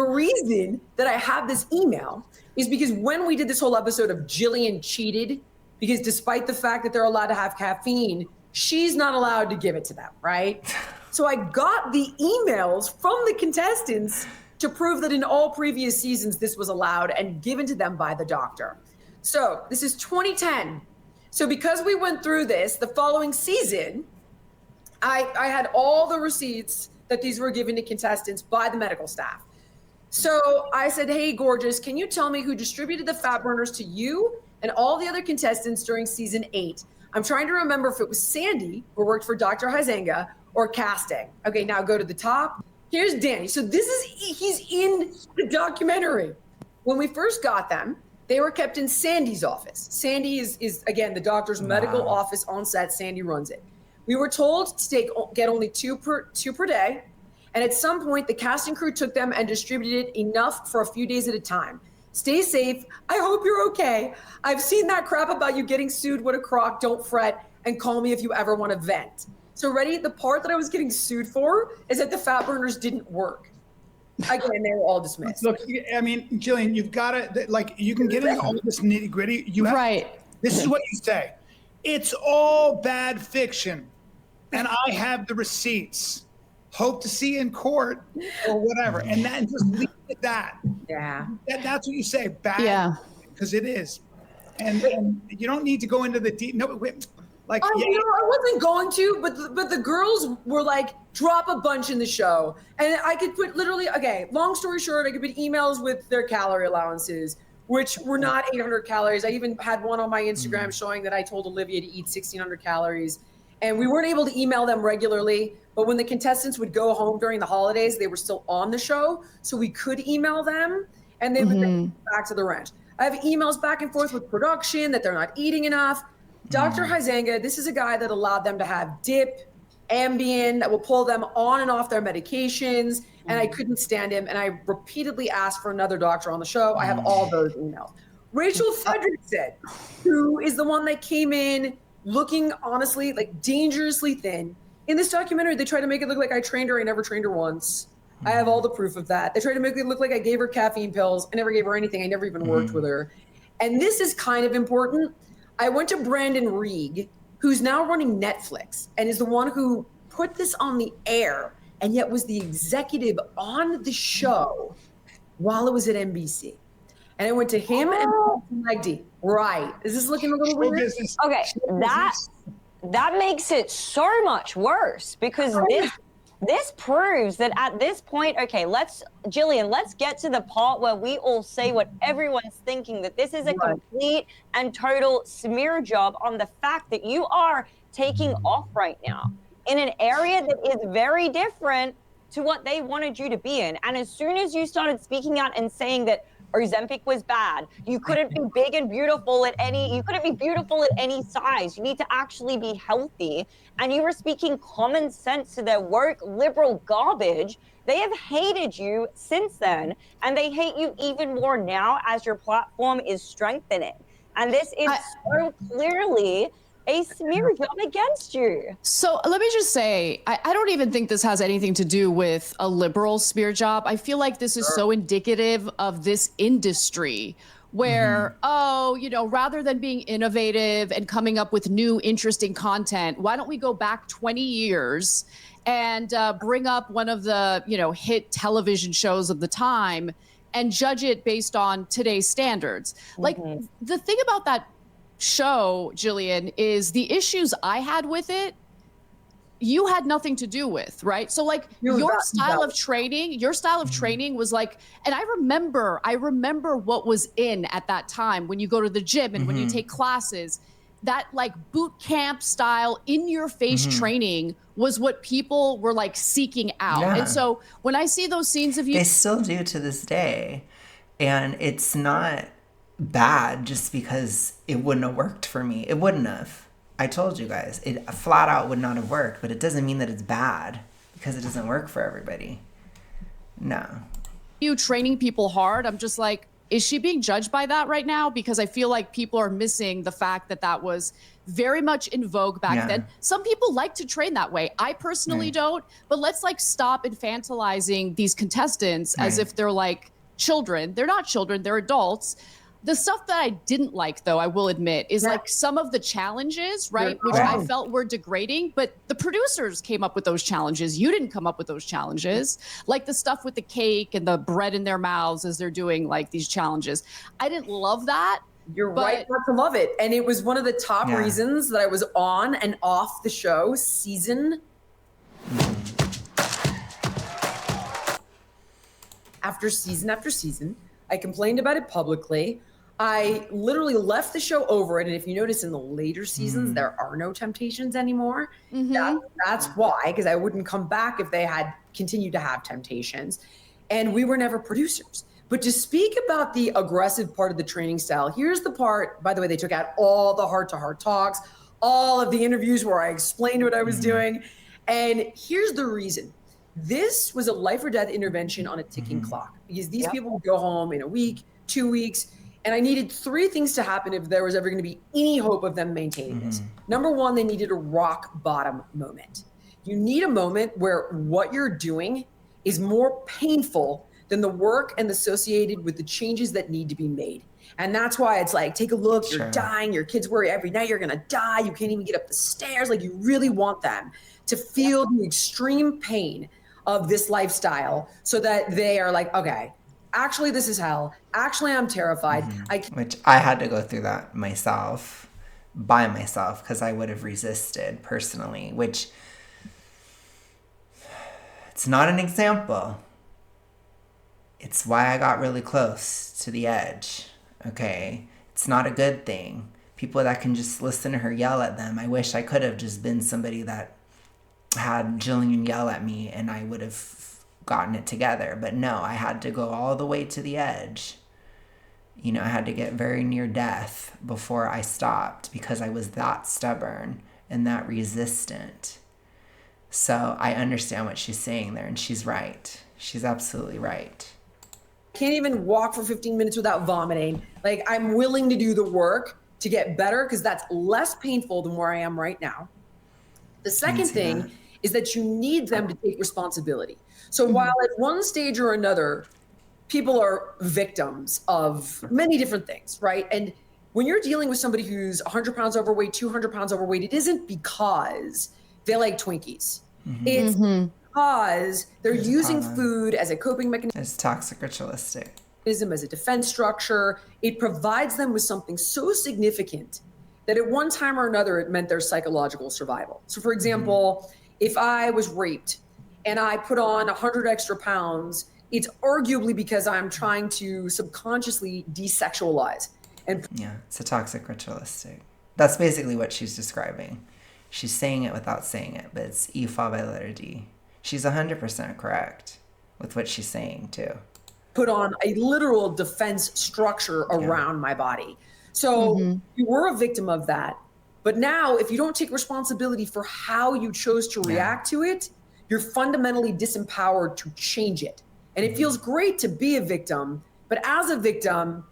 reason that I have this email is because when we did this whole episode of Jillian cheated, because despite the fact that they're allowed to have caffeine, she's not allowed to give it to them, right? So I got the emails from the contestants to prove that in all previous seasons, this was allowed and given to them by the doctor. So this is 2010. So because we went through this, the following season, I had all the receipts that these were given to contestants by the medical staff. So I said, hey, gorgeous, can you tell me who distributed the fat burners to you and all the other contestants during season 8? I'm trying to remember if it was Sandy, who worked for Dr. Huizenga, or casting. Okay, now go to the top. Here's Danny. So he's in the documentary. When we first got them, they were kept in Sandy's office. Sandy is again, the doctor's medical office on set. Sandy runs it. We were told to get only two per day. And at some point, the casting crew took them and distributed enough for a few days at a time. Stay safe. I hope you're okay. I've seen that crap about you getting sued. What a crock. Don't fret. And call me if you ever want to vent. So ready? The part that I was getting sued for is that the fat burners didn't work. Again, they were all dismissed. Look, I mean, Jillian, you've got to, like, you can get into all this nitty gritty. You have, Right. This is what you say. It's all bad fiction, and I have the receipts. Hope to see you in court or whatever, and then just leave it at that. Yeah. That's what you say. Bad. Yeah. Because it is, and you don't need to go into the deep. No, like I wasn't going to, but the girls were like, drop a bunch in the show, and I could put literally. Okay, long story short, I could put emails with their calorie allowances, which were not 800 calories. I even had one on my Instagram showing that I told Olivia to eat 1,600 calories, and we weren't able to email them regularly. But when the contestants would go home during the holidays, they were still on the show, so we could email them, and they would then go back to the ranch. I have emails back and forth with production that they're not eating enough. Dr. Huizenga, this is a guy that allowed them to have dip, Ambien, that will pull them on and off their medications, and I couldn't stand him, and I repeatedly asked for another doctor on the show. I have all those emails. Rachel Fredrickson, who is the one that came in looking, honestly, like dangerously thin. In this documentary, they try to make it look like I trained her. I never trained her once. I have all the proof of that. They try to make it look like I gave her caffeine pills. I never gave her anything. I never even worked with her. And this is kind of important. I went to Brandon Reig, who's now running Netflix and is the one who put this on the air and yet was the executive on the show while it was at NBC. And I went to him and Magdi. Right. Is this looking a little weird? Okay, that makes it so much worse because this proves that at this point, okay, Jillian, let's get to the part where we all say what everyone's thinking, that this is a complete and total smear job on the fact that you are taking off right now in an area that is very different to what they wanted you to be in. And as soon as you started speaking out and saying that Ozempic was bad, you couldn't be big and beautiful you couldn't be beautiful at any size. You need to actually be healthy. And you were speaking common sense to their woke liberal garbage. They have hated you since then, and they hate you even more now as your platform is strengthening. And this is so clearly a smear job against you. So let me just say, I don't even think this has anything to do with a liberal smear job. I feel like this is so indicative of this industry where, rather than being innovative and coming up with new, interesting content, why don't we go back 20 years and bring up one of the, hit television shows of the time and judge it based on today's standards? Like the thing about that show, Jillian, is the issues I had with it, you had nothing to do with, right? So like your style of training was like, and I remember what was in at that time when you go to the gym and when you take classes, that like boot camp style in your face training was what people were like seeking out. Yeah. And so when I see those scenes of you, they still do to this day. And it's not bad just because it wouldn't have worked for me. It wouldn't have. I told you guys, it flat out would not have worked, but it doesn't mean that it's bad because it doesn't work for everybody. No. You training people hard, I'm just like, is she being judged by that right now? Because I feel like people are missing the fact that that was very much in vogue back then. Some people like to train that way. I personally don't, but let's like stop infantilizing these contestants as if they're like children. They're not children, they're adults. The stuff that I didn't like, though, I will admit, is like some of the challenges, right? Which I felt were degrading, but the producers came up with those challenges. You didn't come up with those challenges. Like the stuff with the cake and the bread in their mouths as they're doing like these challenges. I didn't love that. You're right not to love it. And it was one of the top reasons that I was on and off the show season after season after season. I complained about it publicly. I literally left the show over it. And if you notice in the later seasons, there are no temptations anymore. That's why, because I wouldn't come back if they had continued to have temptations. And we were never producers. But to speak about the aggressive part of the training style, here's the part, by the way, they took out all the heart-to-heart talks, all of the interviews where I explained what I was doing. And here's the reason. This was a life or death intervention on a ticking clock because these people would go home in a week, 2 weeks, and I needed 3 things to happen if there was ever going to be any hope of them maintaining this. Number one, they needed a rock bottom moment. You need a moment where what you're doing is more painful than the work and associated with the changes that need to be made. And that's why it's like, take a look, you're dying, your kids worry every night you're gonna die, you can't even get up the stairs. Like, you really want them to feel the extreme pain of this lifestyle so that they are like, okay, actually this is hell. Actually, I'm terrified. Which I had to go through that myself, by myself, because I would have resisted personally, which it's not an example. It's why I got really close to the edge. Okay, it's not a good thing. People that can just listen to her yell at them. I wish I could have just been somebody that had Jillian yell at me and I would have gotten it together. But no, I had to go all the way to the edge. You know, I had to get very near death before I stopped because I was that stubborn and that resistant. So I understand what she's saying there, and she's right. She's absolutely right. Can't even walk for 15 minutes without vomiting. Like, I'm willing to do the work to get better because that's less painful than where I am right now. The second thing is that you need them to take responsibility. So while at one stage or another, people are victims of many different things, right? And when you're dealing with somebody who's 100 pounds overweight, 200 pounds overweight, it isn't because they like Twinkies. It's because they're using food as a coping mechanism. It's toxic ritualistic. As a defense structure. It provides them with something so significant that at one time or another, it meant their psychological survival. So for example, if I was raped and I put on 100 extra pounds, it's arguably because I'm trying to subconsciously desexualize. And yeah, it's a toxic ritualistic. That's basically what she's describing. She's saying it without saying it, but it's E fa by letter D. She's 100% correct with what she's saying too. Put on a literal defense structure around my body. So you were a victim of that. But now if you don't take responsibility for how you chose to react to it, you're fundamentally disempowered to change it. And it feels great to be a victim, but as a victim,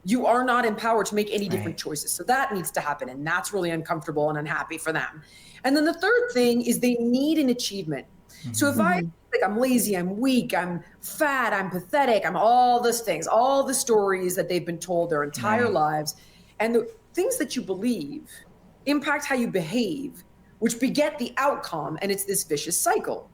you are not empowered to make any different choices. So that needs to happen. And that's really uncomfortable and unhappy for them. And then the third thing is they need an achievement. So if I like, I'm lazy, I'm weak, I'm fat, I'm pathetic, I'm all those things, all the stories that they've been told their entire lives, and the things that you believe impact how you behave, which beget the outcome, and it's this vicious cycle.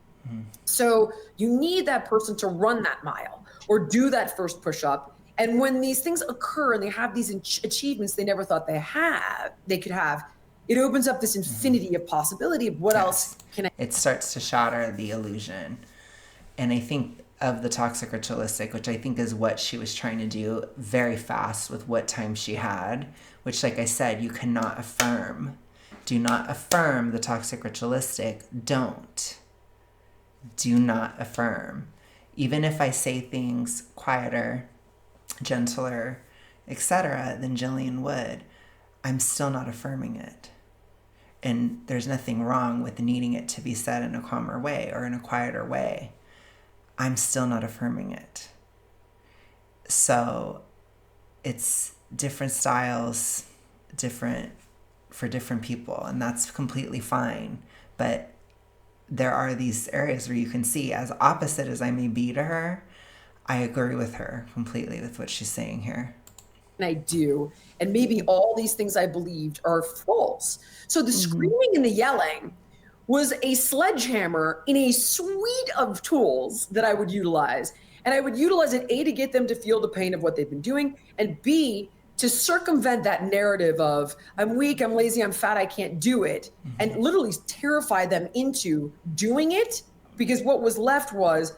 So you need that person to run that mile or do that first push-up. And when these things occur and they have these achievements they never thought they could have, it opens up this infinity of possibility of what else can I... It starts to shatter the illusion. And I think of the toxic ritualistic, which I think is what she was trying to do very fast with what time she had, which, like I said, you cannot affirm. Do not affirm the toxic ritualistic. Don't. Do not affirm. Even if I say things quieter, gentler, etc., than Jillian would, I'm still not affirming it. And there's nothing wrong with needing it to be said in a calmer way or in a quieter way. I'm still not affirming it. So it's different styles, different for different people, and that's completely fine. But there are these areas where you can see, as opposite as I may be to her, I agree with her completely with what she's saying here. And I do. And maybe all these things I believed are false. So the screaming and the yelling was a sledgehammer in a suite of tools that I would utilize. And I would utilize it, A, to get them to feel the pain of what they've been doing, and B, to circumvent that narrative of I'm weak, I'm lazy, I'm fat, I can't do it, and literally terrify them into doing it, because what was left was,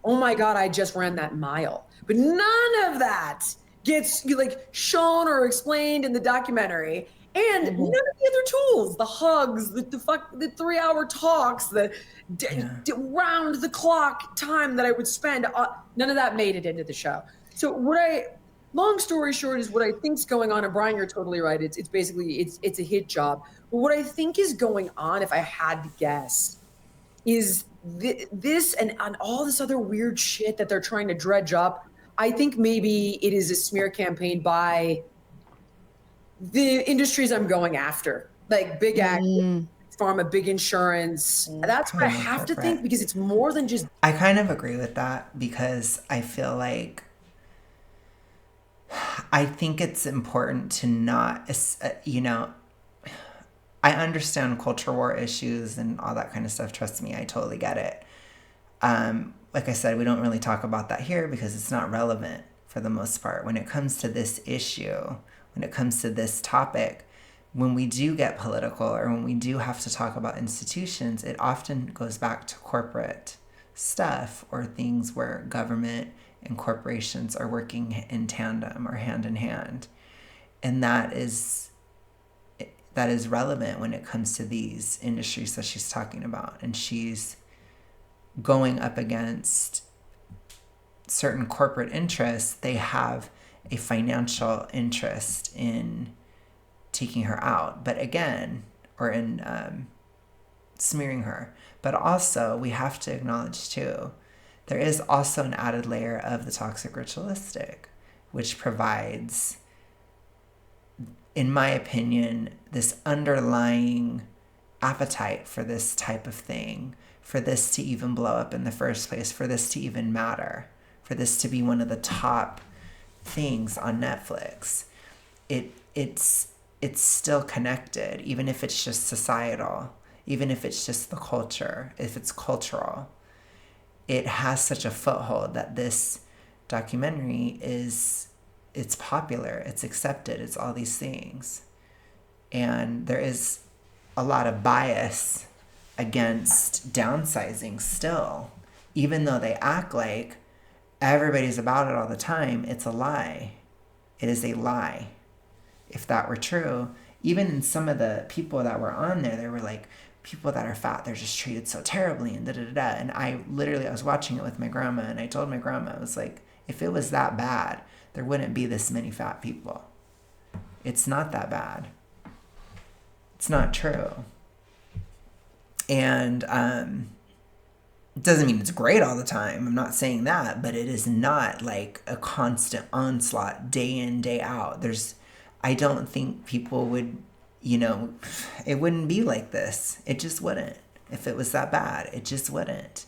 oh my God, I just ran that mile. But none of that gets like shown or explained in the documentary. And none of the other tools, the hugs, the 3-hour talks, the round the clock time that I would spend, none of that made it into the show. So long story short is what I think's going on, and Brian, you're totally right. It's basically, it's a hit job. But what I think is going on, if I had to guess, is this and all this other weird shit that they're trying to dredge up. I think maybe it is a smear campaign by the industries I'm going after, like big actors, pharma, big insurance. That's what I have to think, because it's more than just. I kind of agree with that, because I feel like I think it's important to not, I understand culture war issues and all that kind of stuff. Trust me, I totally get it. Like I said, we don't really talk about that here because it's not relevant for the most part. When it comes to this issue, when it comes to this topic, when we do get political or when we do have to talk about institutions, it often goes back to corporate stuff or things where government and corporations are working in tandem or hand in hand. And that is relevant when it comes to these industries that she's talking about. And she's going up against certain corporate interests. They have a financial interest in taking her out, but again, or in smearing her. But also, we have to acknowledge too, there is also an added layer of the toxic ritualistic, which provides, in my opinion, this underlying appetite for this type of thing, for this to even blow up in the first place, for this to even matter, for this to be one of the top things on Netflix. It's still connected, even if it's just societal, even if it's just the culture, if it's cultural. It has such a foothold that this documentary it's popular, it's accepted, it's all these things. And there is a lot of bias against downsizing still. Even though they act like everybody's about it all the time, it's a lie. It is a lie. If that were true, even in some of the people that were on there, they were like, people that are fat, they're just treated so terribly and da-da-da-da. And I was watching it with my grandma, and I told my grandma, I was like, if it was that bad, there wouldn't be this many fat people. It's not that bad. It's not true. And it doesn't mean it's great all the time. I'm not saying that, but it is not like a constant onslaught day in, day out. I don't think people would, it wouldn't be like this. It just wouldn't. If it was that bad, it just wouldn't.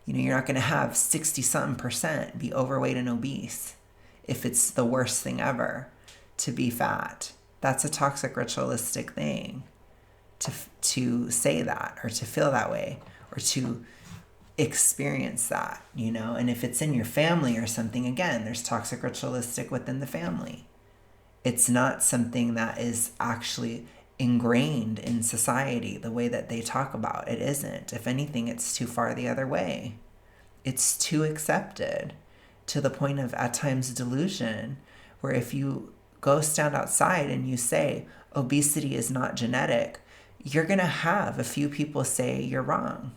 You're not going to have 60-something% be overweight and obese if it's the worst thing ever to be fat. That's a toxic ritualistic thing to say that, or to feel that way, or to experience that, And if it's in your family or something, again, there's toxic ritualistic within the family. It's not something that is actually ingrained in society the way that they talk about. It isn't. If anything, it's too far the other way. It's too accepted to the point of, at times, delusion, where if you go stand outside and you say obesity is not genetic, you're going to have a few people say you're wrong.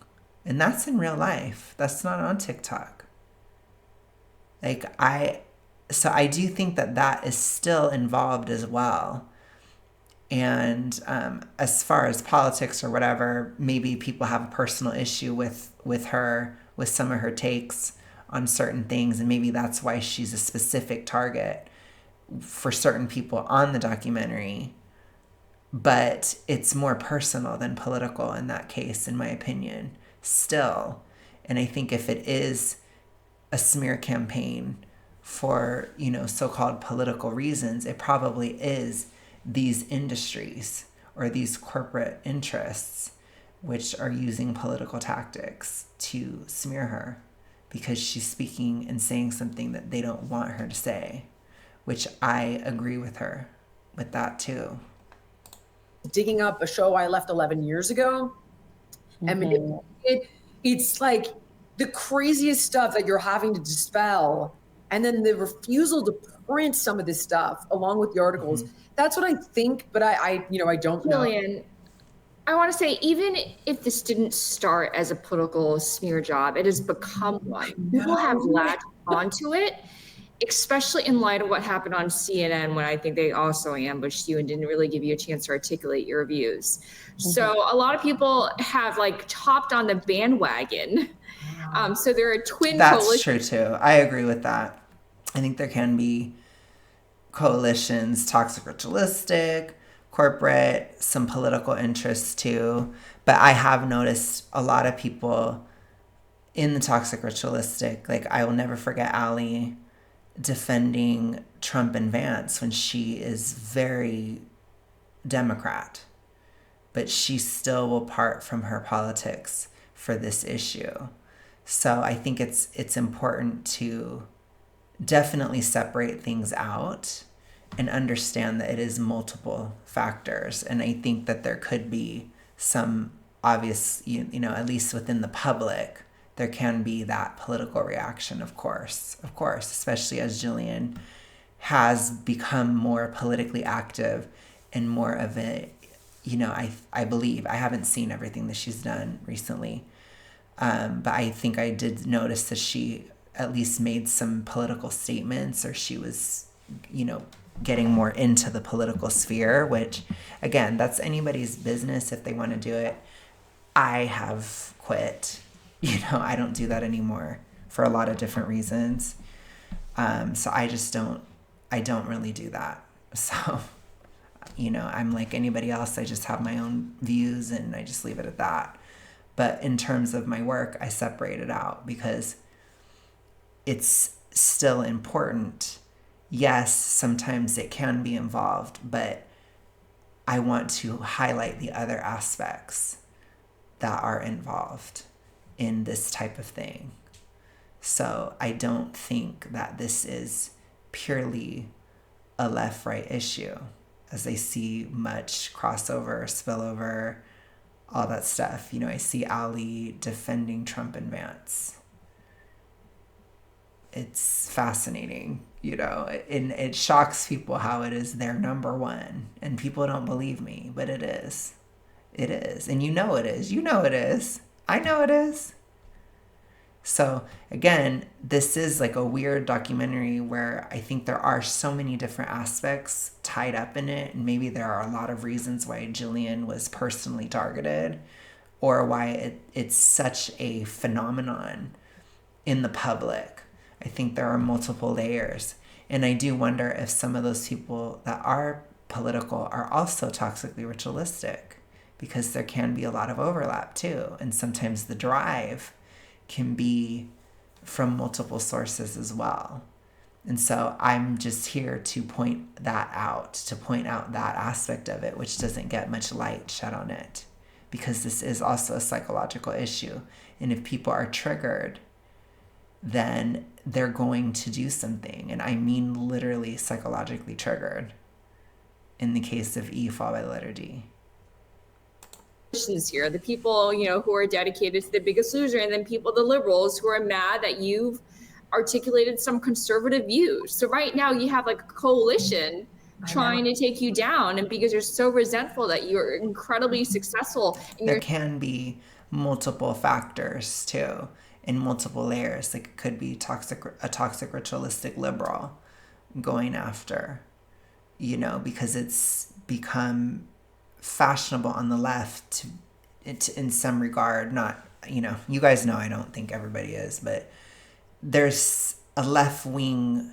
And that's in real life. That's not on TikTok. So I do think that is still involved as well. And as far as politics or whatever, maybe people have a personal issue with her, with some of her takes on certain things. And maybe that's why she's a specific target for certain people on the documentary. But it's more personal than political in that case, in my opinion, still. And I think if it is a smear campaign for, so-called political reasons, it probably is these industries or these corporate interests which are using political tactics to smear her because she's speaking and saying something that they don't want her to say, which I agree with her with that too. Digging up a show I left 11 years ago and manipulating it, it's like the craziest stuff that you're having to dispel. And then the refusal to print some of this stuff along with the articles. That's what I think, but I don't know. Jillian, I want to say, even if this didn't start as a political smear job, it has become one. People have latched onto it, especially in light of what happened on CNN, when I think they also ambushed you and didn't really give you a chance to articulate your views. So a lot of people have hopped on the bandwagon. So there are twin That's true too. I agree with that. I think there can be coalitions, toxic ritualistic, corporate, some political interests too. But I have noticed a lot of people in the toxic ritualistic, like I will never forget Allie defending Trump and Vance when she is very Democrat, but she still will part from her politics for this issue. So I think it's important to definitely separate things out and understand that it is multiple factors. And I think that there could be some obvious, at least within the public, there can be that political reaction, of course, especially as Jillian has become more politically active and more of a, I believe, I haven't seen everything that she's done recently, but I think I did notice that she at least made some political statements, or she was, getting more into the political sphere, which, again, that's anybody's business if they want to do it. I have quit. I don't do that anymore for a lot of different reasons. So I don't really do that. So, I'm like anybody else. I just have my own views and I just leave it at that. But in terms of my work, I separate it out because it's still important. Yes, sometimes it can be involved, but I want to highlight the other aspects that are involved in this type of thing. So I don't think that this is purely a left-right issue, as I see much crossover, spillover, all that stuff. I see Ali defending Trump and Vance. It's fascinating, and it shocks people how it is their number one, and people don't believe me, but it is. It is. And it is. It is. I know it is. So again, this is like a weird documentary where I think there are so many different aspects tied up in it. And maybe there are a lot of reasons why Jillian was personally targeted, or why it's such a phenomenon in the public. I think there are multiple layers. And I do wonder if some of those people that are political are also toxically ritualistic, because there can be a lot of overlap too. And sometimes the drive can be from multiple sources as well. And so I'm just here to point out that aspect of it, which doesn't get much light shed on it, because this is also a psychological issue. And if people are triggered, then they're going to do something. And I mean literally psychologically triggered in the case of E followed by the letter D. Here, the people, who are dedicated to The Biggest Loser, and then the liberals who are mad that you've articulated some conservative views. So right now you have like a coalition trying to take you down, and because you're so resentful that you're incredibly successful. And there can be multiple factors too, in multiple layers. Like it could be a toxic ritualistic liberal going after, because it's become fashionable on the left to in some regard, not, you guys know I don't think everybody is, but there's a left-wing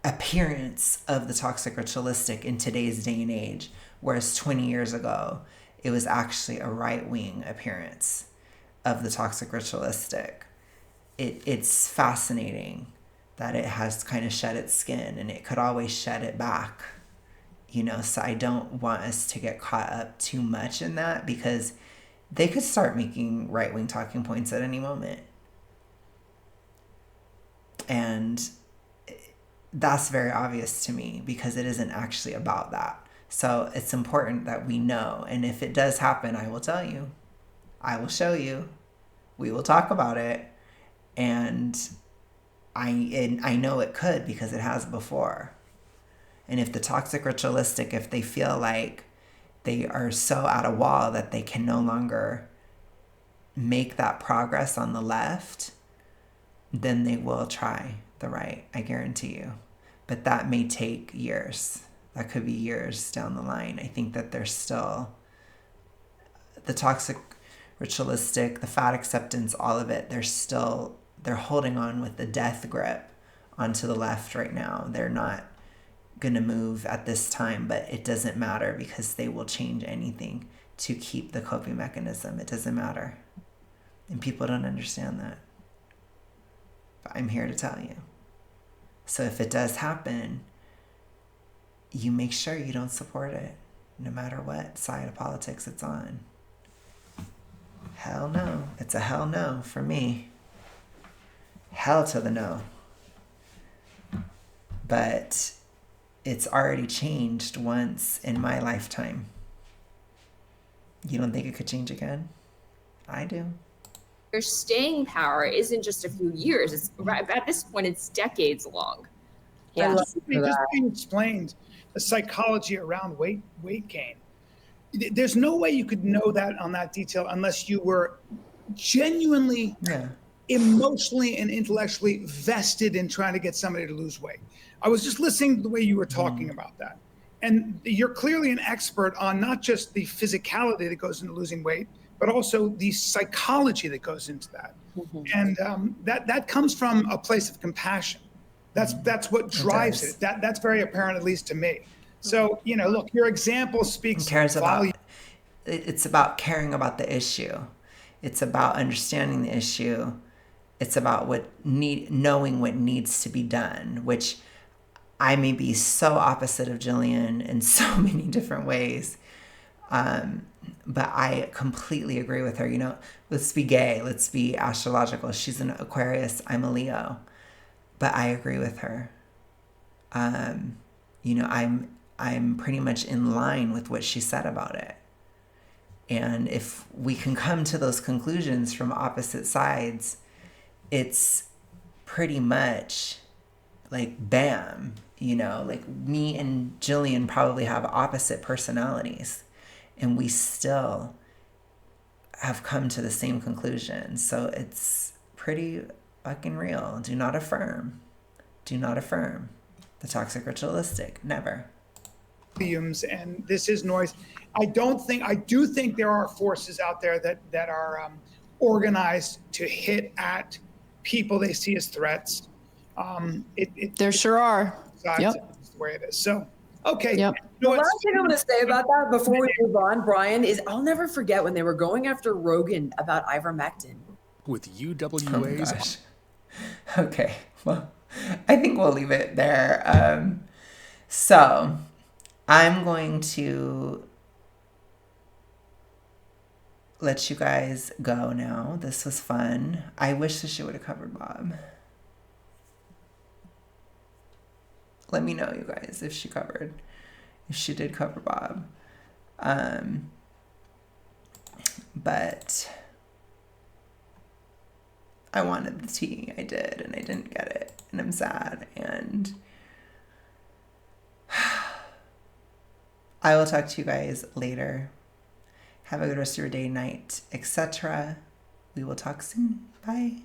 appearance of the toxic ritualistic in today's day and age, whereas 20 years ago it was actually a right-wing appearance of the toxic ritualistic. It's fascinating that it has kind of shed its skin, and it could always shed it back. So I don't want us to get caught up too much in that, because they could start making right-wing talking points at any moment. And that's very obvious to me, because it isn't actually about that. So it's important that we know. And if it does happen, I will tell you. I will show you. We will talk about it. And I know it could, because it has before. And if the toxic ritualistic, if they feel like they are so at a wall that they can no longer make that progress on the left, then they will try the right, I guarantee you. But that may take years. That could be years down the line. I think that there's still the toxic ritualistic, the fat acceptance, all of it, they're holding on with the death grip onto the left right now. They're not going to move at this time, but it doesn't matter because they will change anything to keep the coping mechanism. It doesn't matter. And people don't understand that. But I'm here to tell you. So if it does happen, you make sure you don't support it, no matter what side of politics it's on. Hell no. It's a hell no for me. Hell to the no. But it's already changed once in my lifetime. You don't think it could change again? I do. Your staying power isn't just a few years. It's at this point, it's decades long. Yeah. Just being explained the psychology around weight gain. There's no way you could know that on that detail unless you were genuinely emotionally and intellectually vested in trying to get somebody to lose weight. I was just listening to the way you were talking about that. And you're clearly an expert on not just the physicality that goes into losing weight, but also the psychology that goes into that. And that comes from a place of compassion. That's what drives it. That's very apparent, at least to me. So, look, your example speaks volume. It's about caring about the issue. It's about understanding the issue. It's about knowing what needs to be done, which I may be so opposite of Jillian in so many different ways. But I completely agree with her. Let's be gay. Let's be astrological. She's an Aquarius. I'm a Leo. But I agree with her. I'm pretty much in line with what she said about it. And if we can come to those conclusions from opposite sides, it's pretty much like bam, like me and Jillian probably have opposite personalities and we still have come to the same conclusion. So it's pretty fucking real. Do not affirm. Do not affirm the toxic ritualistic. Never. And this is noise. I do think there are forces out there that are organized to hit at people they see as threats. There sure are. Yep. That's the way it is. So, okay. Yep. The last thing I'm going to say about that before we move on, Brian, is I'll never forget when they were going after Rogan about ivermectin. With UWA's. Oh gosh. Okay. Well, I think we'll leave it there. So I'm going to let you guys go now. This was fun. I wish this shit would have covered Bob. Let me know, you guys, if she did cover Bob. But I wanted the tea. I did, and I didn't get it. And I'm sad. And I will talk to you guys later. Have a good rest of your day, night, etc. We will talk soon. Bye.